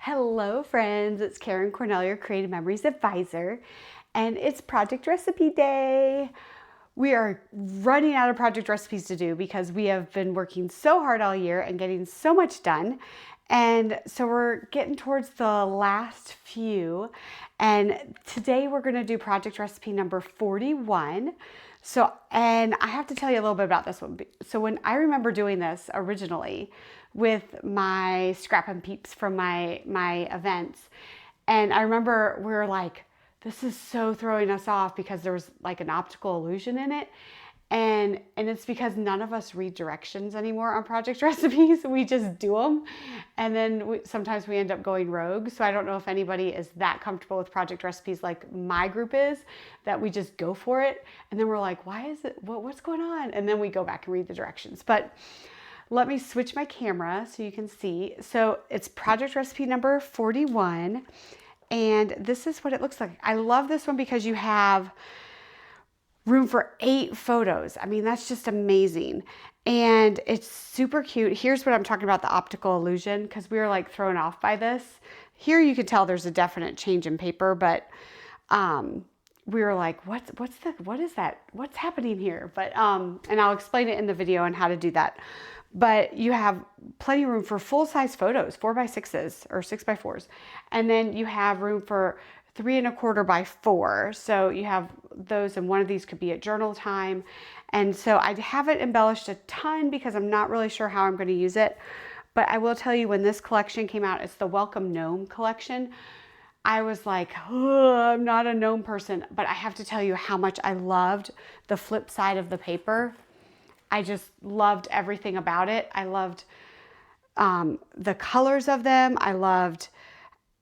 Hello friends, it's Karen Cornell, your Creative Memories Advisor, and it's Project Recipe Day. We are running out of project recipes to do because we have been working so hard all year and getting so much done. And so we're getting towards the last few. And today we're going to do project recipe number 41. And I have to tell you a little bit about this one. So when I remember doing this originally with my Scrap and Peeps from my events, and I remember we were like, this is so throwing us off because there was like an optical illusion in it. And it's because none of us read directions anymore on project recipes. We just do them. And then sometimes we end up going rogue. So I don't know if anybody is that comfortable with project recipes like my group is, that we just go for it. And then we're like, why is it, what's going on? And then we go back and read the directions. But let me switch my camera so you can see. So it's project recipe number 41. And this is what it looks like. I love this one because you have room for 8 photos. I mean, that's just amazing. And it's super cute. Here's what I'm talking about, the optical illusion, because we were like thrown off by this. Here you can tell there's a definite change in paper, but we were like, what is that? What's happening here? But and I'll explain it in the video on how to do that. But you have plenty of room for full-size photos, 4x6s or 6x4s. And then you have room for 3 1/4 by 4. So you have those, and one of these could be at journal time. And so I haven't embellished a ton because I'm not really sure how I'm going to use it. But I will tell you, when this collection came out, it's the Welcome Gnome collection. I was like, oh, I'm not a gnome person, but I have to tell you how much I loved the flip side of the paper. I just loved everything about it. I loved the colors of them. I loved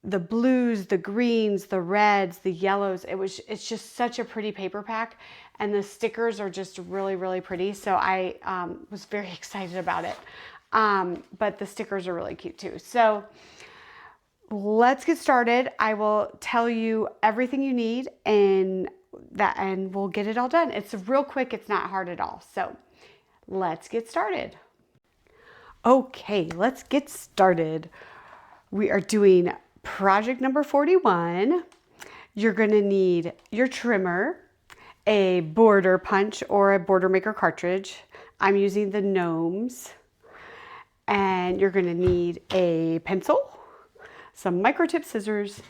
the blues, the greens, the reds, the yellows. It's just such a pretty paper pack, and the stickers are just really, really pretty. So I was very excited about it. But the stickers are really cute too. So let's get started. I will tell you everything you need and we'll get it all done. It's real quick. It's not hard at all. So let's get started. Okay, let's get started. We are doing project number 41. You're going to need your trimmer, a border punch or a border maker cartridge. I'm using the Gnomes. And you're going to need a pencil, some microtip scissors,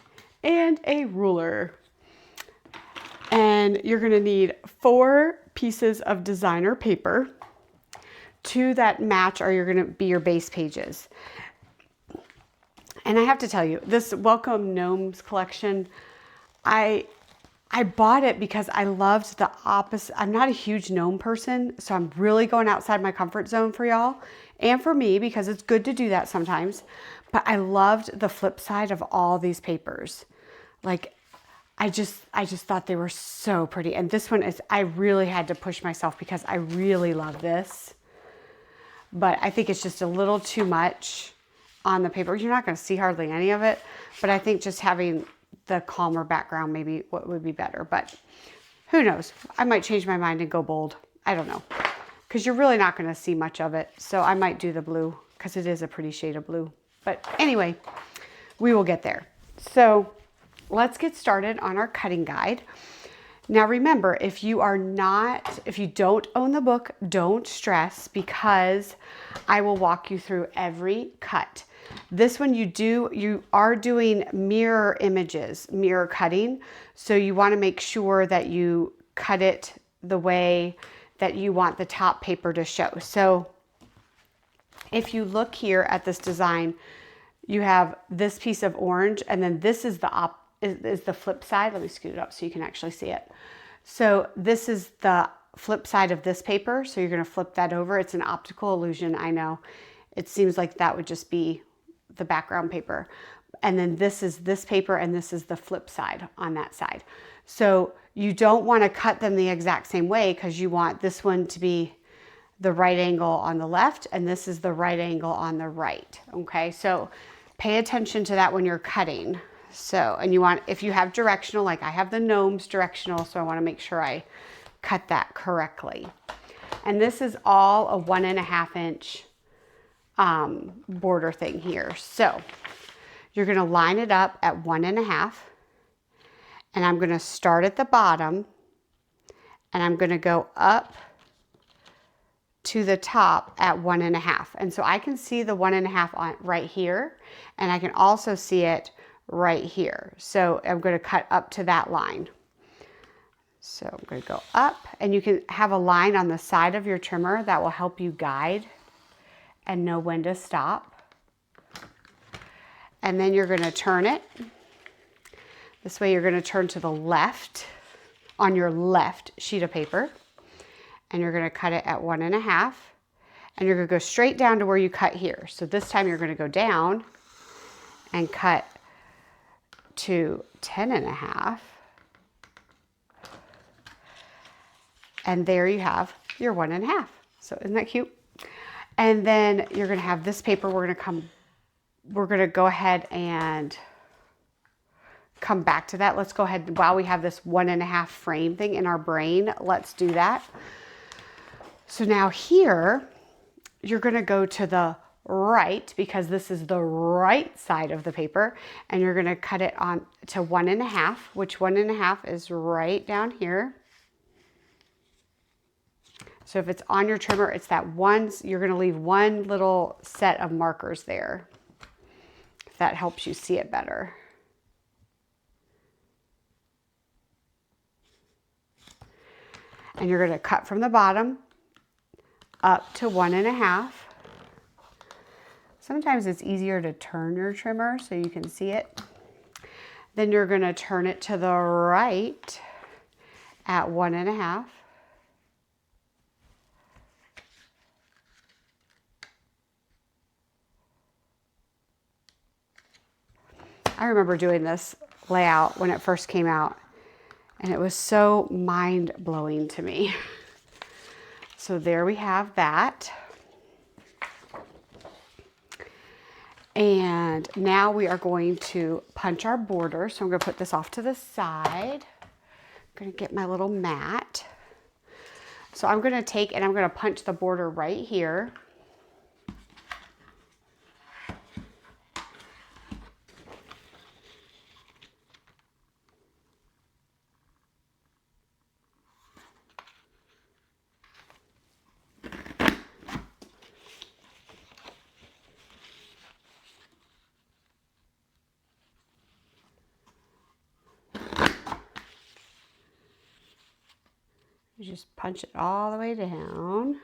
and a ruler. And you're going to need 4 pieces of designer paper. 2 that match are going to be your base pages. And I have to tell you, this Welcome Gnomes collection, I bought it because I loved the opposite. I'm not a huge gnome person, so I'm really going outside my comfort zone for y'all and for me, because it's good to do that sometimes. But I loved the flip side of all these papers. Like, I just thought they were so pretty. And this one is, I really had to push myself because I really love this. But I think it's just a little too much on the paper. You're not going to see hardly any of it, but I think just having the calmer background maybe what would be better. But who knows? I might change my mind and go bold. I don't know, because you're really not going to see much of it. So I might do the blue because it is a pretty shade of blue. But anyway, we will get there. So let's get started on our cutting guide. Now remember, if you don't own the book, don't stress, because I will walk you through every cut. This one you are doing mirror images, mirror cutting. So you want to make sure that you cut it the way that you want the top paper to show. So if you look here at this design, you have this piece of orange, and then this is the flip side. Let me scoot it up so you can actually see it. So this is the flip side of this paper. So you're going to flip that over. It's an optical illusion. I know it seems like that would just be the background paper. And then this is this paper, and this is the flip side on that side. So you don't want to cut them the exact same way, because you want this one to be the right angle on the left, and this is the right angle on the right. Okay, so pay attention to that when you're cutting. So, and you want, if you have directional, like I have the Gnomes directional, so I want to make sure I cut that correctly. And this is all a 1.5 inch border thing here. So You're going to line it up at 1.5, and I'm going to start at the bottom, and I'm going to go up to the top at 1.5. And so I can see the 1.5 on right here, and I can also see it right here. So I'm going to cut up to that line. So I'm going to go up, and you can have a line on the side of your trimmer that will help you guide and know when to stop. And then you're going to turn it. This way you're going to turn to the left on your left sheet of paper, and you're going to cut it at 1.5, and you're going to go straight down to where you cut here. So this time you're going to go down and cut to 10.5. And there you have your 1.5. So isn't that cute? And then you're going to have this paper. We're going to go ahead and come back to that. Let's go ahead, while we have this 1.5 frame thing in our brain, let's do that. So now here, you're going to go to the right, because this is the right side of the paper, and you're going to cut it on to 1.5, which 1.5 is right down here. So if it's on your trimmer, it's that one, you're going to leave one little set of markers there, if that helps you see it better. And you're going to cut from the bottom up to 1.5. Sometimes it's easier to turn your trimmer so you can see it. Then you're going to turn it to the right at 1.5. I remember doing this layout when it first came out, and it was so mind-blowing to me. So there we have that. And now we are going to punch our border. So I'm going to put this off to the side. I'm going to get my little mat. So I'm going to take and I'm going to punch the border right here. You just punch it all the way down.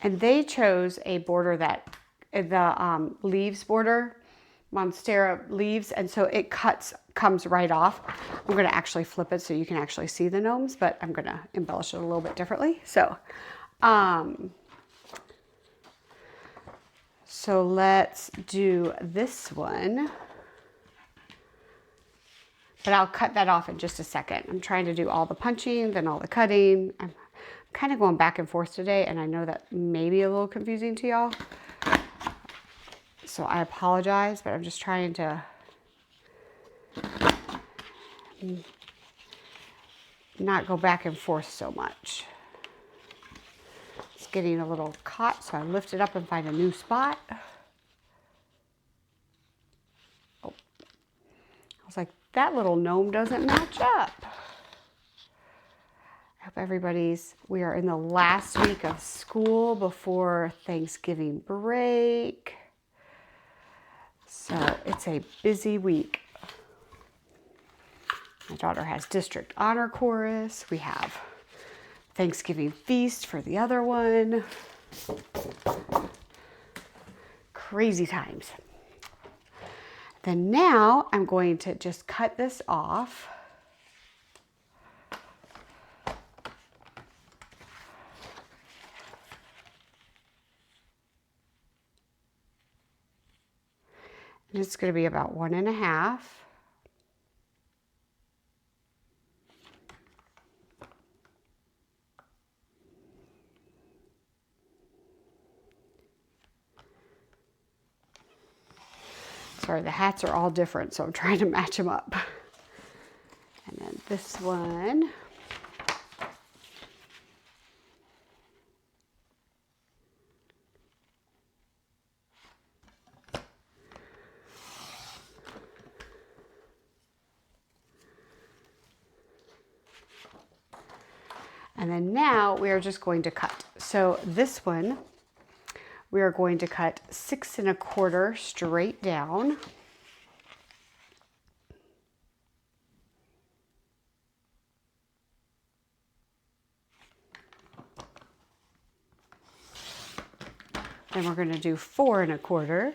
And they chose a border that, the leaves border, Monstera leaves, and so it comes right off. I'm going to actually flip it so you can actually see the gnomes, but I'm going to embellish it a little bit differently. So let's do this one, but I'll cut that off in just a second. I'm trying to do all the punching, then all the cutting. I'm kind of going back and forth today, and I know that may be a little confusing to y'all. So I apologize, but I'm just trying to not go back and forth so much. It's getting a little caught, so I lift it up and find a new spot. Oh, I was like, that little gnome doesn't match up. I hope we are in the last week of school before Thanksgiving break. So it's a busy week. My daughter has district honor chorus. We have Thanksgiving feast for the other one. Crazy times. Then now I'm going to just cut this off. And it's going to be about 1.5. Sorry, the hats are all different, so I'm trying to match them up. this one. And then now we are just going to cut. So this one, we are going to cut 6 1/4 straight down. Then we're going to do 4 1/4.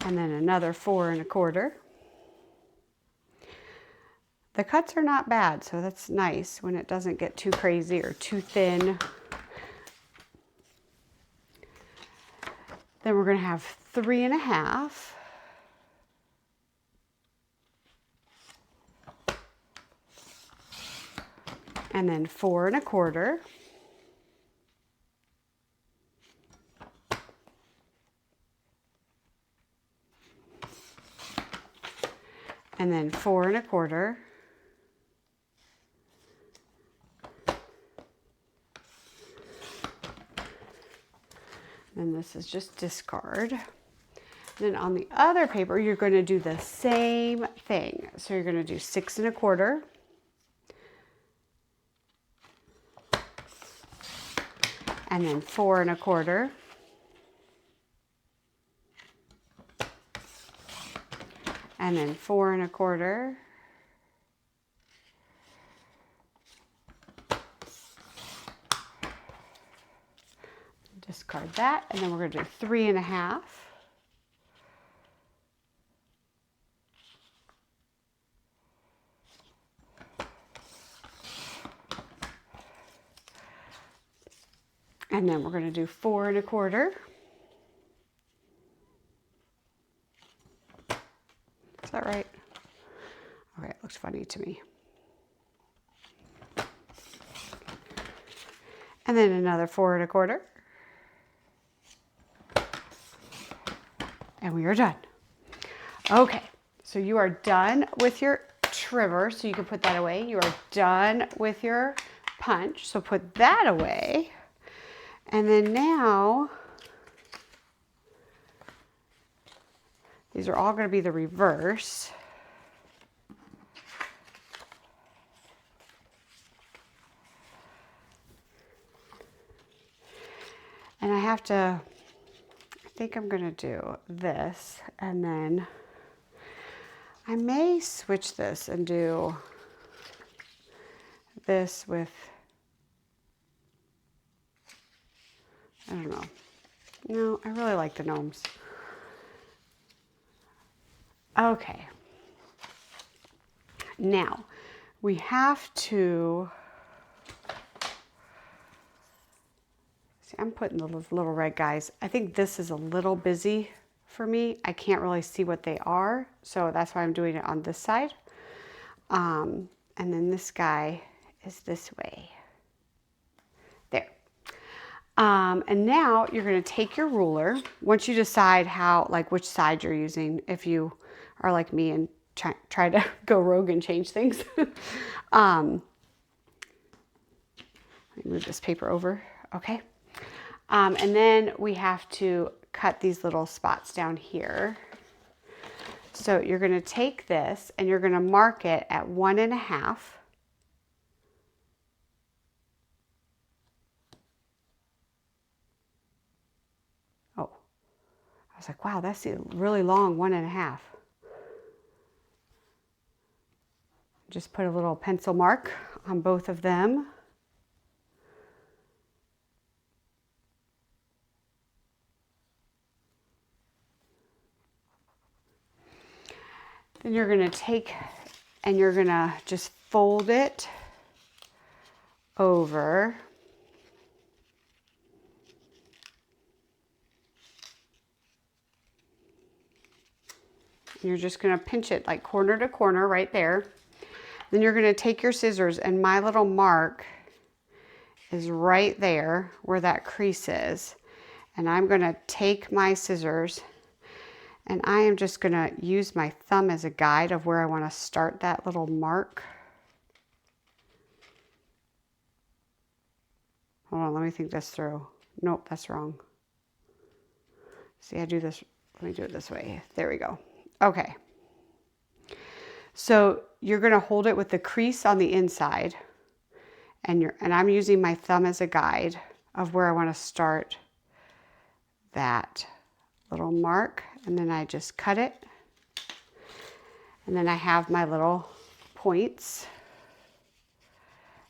And then another 4 1/4. The cuts are not bad, so that's nice when it doesn't get too crazy or too thin. Then we're going to have 3 1/2. And then 4 1/4. And then 4 1/4. And this is just discard. And then on the other paper, you're going to do the same thing. So you're going to do 6 1/4. And then 4 1/4. And then 4 1/4. Discard that, and then we're going to do 3 1/2. And then we're going to do 4 1/4. Is that right? Okay, it looks funny to me. And then another 4 1/4. And we are done. Okay, so you are done with your trimmer, so you can put that away. You are done with your punch, so put that away. And then now, these are all going to be the reverse. And I have to, I think I'm going to do this, and then I may switch this and do this with, I don't know. No, I really like the gnomes. Okay. Now, we have to, see, I'm putting those little red guys. I think this is a little busy for me. I can't really see what they are, so that's why I'm doing it on this side. And then this guy is this way. There. And now you're going to take your ruler. Once you decide how, like which side you're using, if you are like me and try to go rogue and change things. Let me move this paper over. Okay. And then we have to cut these little spots down here. So you're going to take this and you're going to mark it at 1 1/2. Oh, I was like, wow, that's a really long 1 1/2. Just put a little pencil mark on both of them. Then you're going to take and you're going to just fold it over. And you're just going to pinch it like corner to corner right there. Then you're going to take your scissors, and my little mark is right there where that crease is. And I'm going to take my scissors And I am just going to use my thumb as a guide of where I want to start that little mark. Hold on, let me think this through. Nope, that's wrong. See, I do this, let me do it this way. There we go. Okay. So you're going to hold it with the crease on the inside, and I'm using my thumb as a guide of where I want to start that little mark, and then I just cut it, and then I have my little points.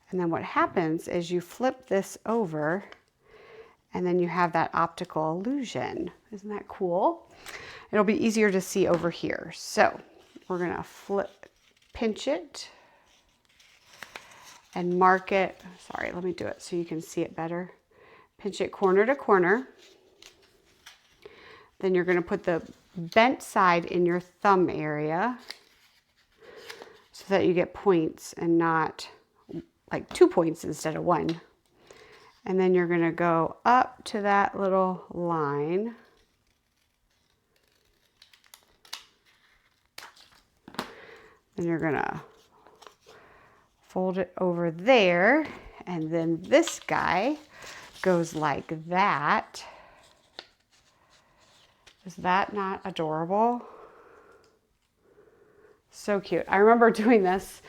And then what happens is you flip this over, and then you have that optical illusion. Isn't that cool? It'll be easier to see over here. So we're gonna pinch it and mark it. Sorry, let me do it so you can see it better. Pinch it corner to corner. Then you're gonna put the bent side in your thumb area so that you get points and not like 2 points instead of 1. And then you're gonna go up to that little line. Then you're gonna fold it over there, and then this guy goes like that. Is that not adorable? So cute. I remember doing this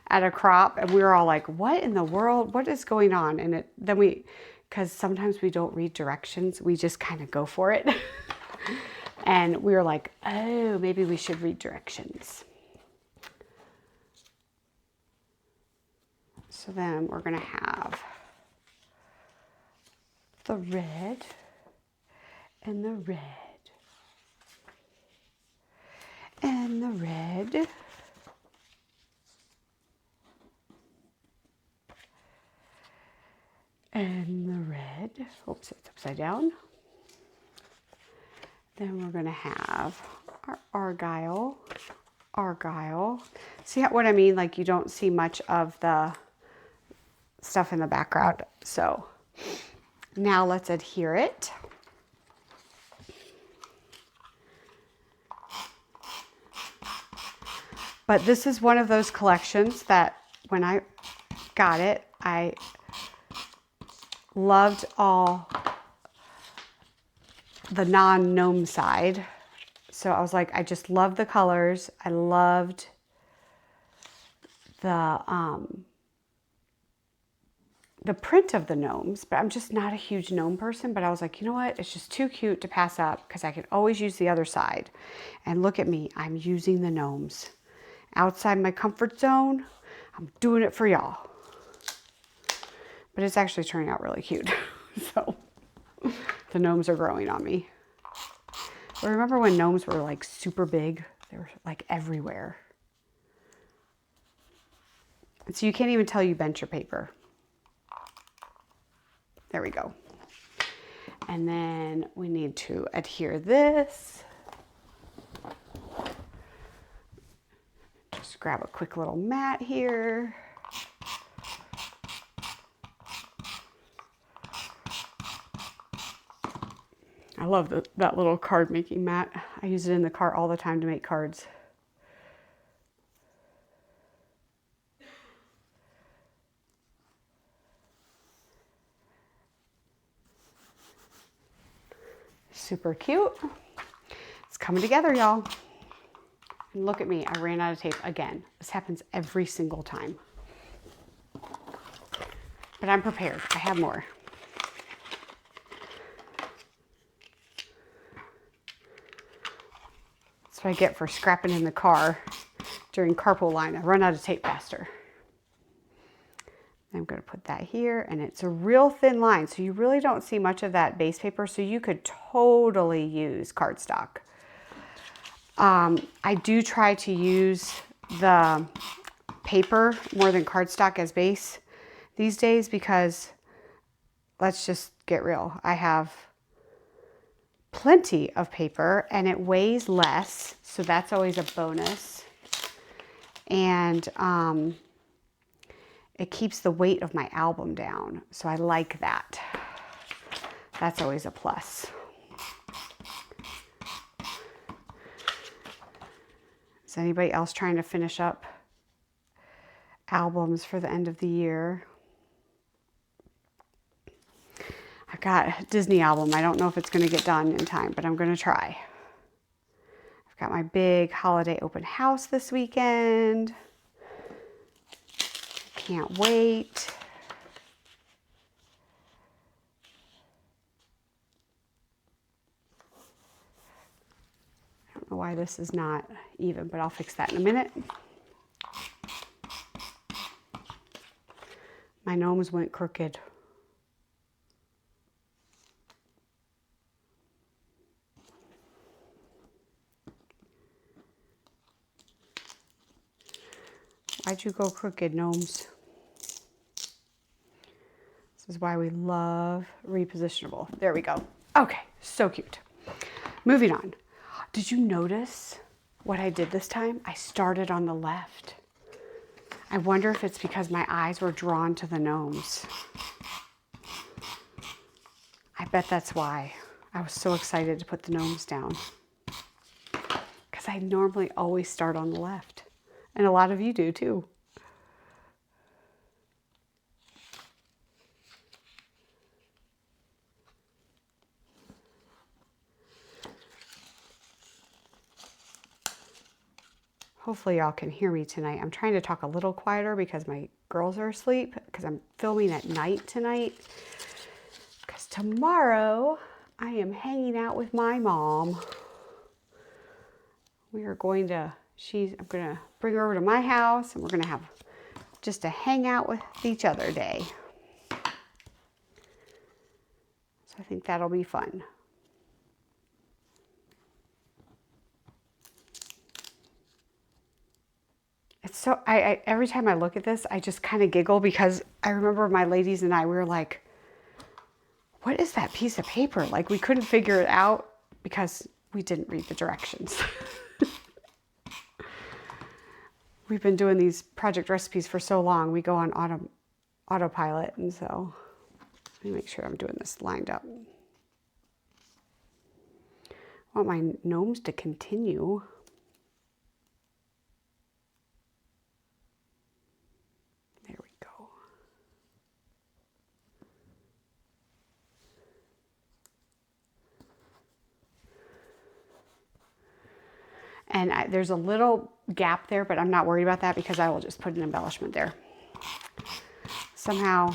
at a crop, and we were all like, what in the world? What is going on? And because sometimes we don't read directions, we just kind of go for it. And we were like, oh, maybe we should read directions. So then we're gonna have the red and the red and the red and the red. Oops, it's upside down. Then we're gonna have our argyle. See what I mean? Like you don't see much of the stuff in the background. So now let's adhere it. But this is one of those collections that when I got it, I loved all the non-gnome side. So I was like, I just love the colors. I loved the print of the gnomes, but I'm just not a huge gnome person. But I was like, you know what? It's just too cute to pass up because I can always use the other side. And look at me, I'm using the gnomes. Outside my comfort zone, I'm doing it for y'all. But it's actually turning out really cute. So the gnomes are growing on me. But remember when gnomes were like super big? They were like everywhere. And so you can't even tell you bent your paper. There we go. And then we need to adhere this. Just grab a quick little mat here. I love that little card making mat. I use it in the car all the time to make cards. Super cute. It's coming together, y'all. And look at me, I ran out of tape again. This happens every single time. But I'm prepared, I have more. That's what I get for scrapping in the car during carpool line. I run out of tape faster. I'm going to put that here, and it's a real thin line, so you really don't see much of that base paper, so you could totally use cardstock. I do try to use the paper more than cardstock as base these days because, let's just get real, I have plenty of paper and it weighs less, so that's always a bonus. And it keeps the weight of my album down, so I like that. That's always a plus. Is anybody else trying to finish up albums for the end of the year? I've got a Disney album. I don't know if it's going to get done in time, but I'm going to try. I've got my big holiday open house this weekend. Can't wait. I don't know why this is not even, but I'll fix that in a minute. My gnomes went crooked. Why'd you go crooked, gnomes? This is why we love repositionable. There we go. Okay, so cute. Moving on. Did you notice what I did this time? I started on the left. I wonder if it's because my eyes were drawn to the gnomes. I bet that's why. I was so excited to put the gnomes down. Because I normally always start on the left. And a lot of you do too. Hopefully y'all can hear me tonight. I'm trying to talk a little quieter because my girls are asleep, because I'm filming at night tonight. Because tomorrow I am hanging out with my mom. We are going to, I'm going to bring her over to my house and we're going to have just a hang out with each other day. So I think that'll be fun. It's so, every time I look at this, I just kind of giggle because I remember my ladies and I, we were like, what is that piece of paper? Like we couldn't figure it out because we didn't read the directions. We've been doing these project recipes for so long, we go on autopilot, and so let me make sure I'm doing this lined up. I want my gnomes to continue. There we go. And there's a little gap there, but I'm not worried about that because I will just put an embellishment there. Somehow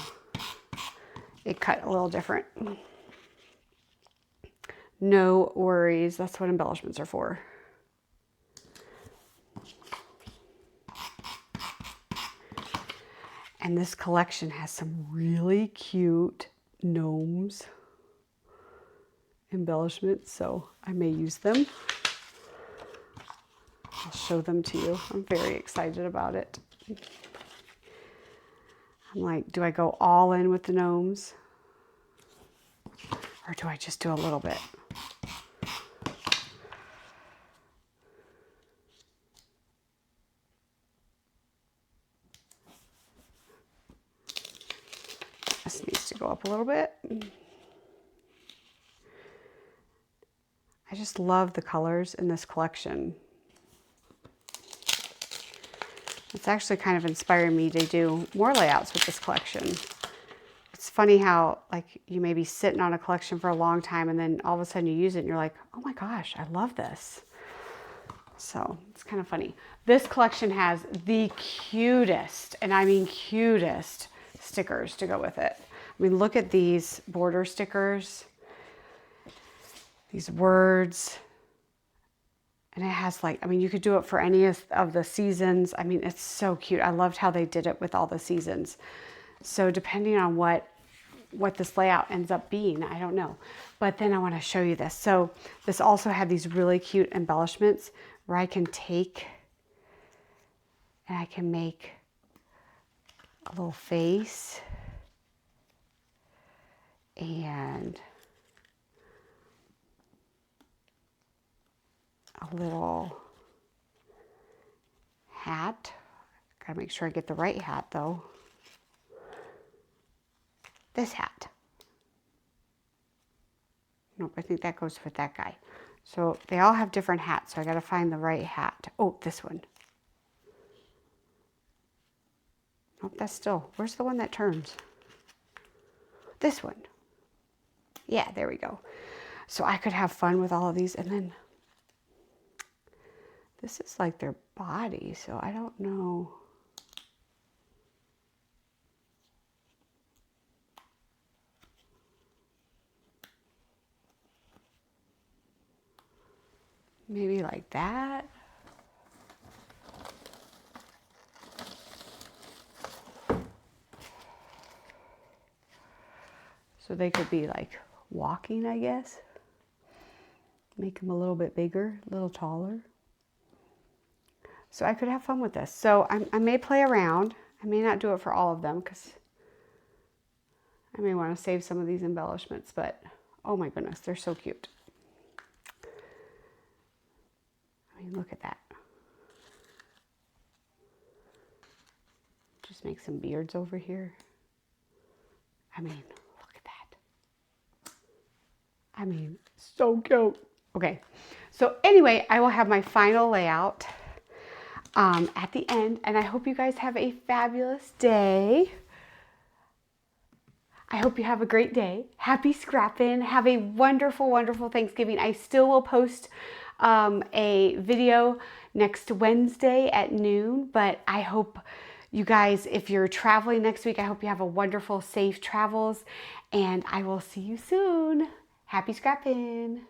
it cut a little different. No worries, that's what embellishments are for. And this collection has some really cute gnomes embellishments, so I may use them. I'll show them to you. I'm very excited about it. I'm like, do I go all in with the gnomes? Or do I just do a little bit? This needs to go up a little bit. I just love the colors in this collection. It's actually kind of inspiring me to do more layouts with this collection. It's funny how like you may be sitting on a collection for a long time and then all of a sudden you use it and you're like, oh my gosh, I love this. So it's kind of funny. This collection has the cutest, and I mean cutest, stickers to go with it. I mean, look at these border stickers, these words. And it has like, I mean, you could do it for any of the seasons. I mean, it's so cute. I loved how they did it with all the seasons. So depending on what this layout ends up being, I don't know. But then I want to show you this. So this also had these really cute embellishments where I can take and I can make a little face and a little hat. Gotta make sure I get the right hat though. This hat. Nope, I think that goes with that guy. So they all have different hats, so I gotta find the right hat. Oh, this one. Nope, that's still, where's the one that turns? This one. Yeah, there we go. So I could have fun with all of these, and then this is like their body, so I don't know. Maybe like that. So they could be like walking, I guess. Make them a little bit bigger, a little taller. So I could have fun with this. So I may play around. I may not do it for all of them because I may want to save some of these embellishments, but oh my goodness, they're so cute. I mean, look at that. Just make some beards over here. I mean, look at that. I mean, so cute. Okay, so anyway, I will have my final layout at the end, and I hope you guys have a fabulous day. I hope you have a great day. Happy scrapping. Have a wonderful, wonderful Thanksgiving. I still will post a video next Wednesday at noon, but I hope you guys, if you're traveling next week, I hope you have a wonderful, safe travels, and I will see you soon. Happy scrapping.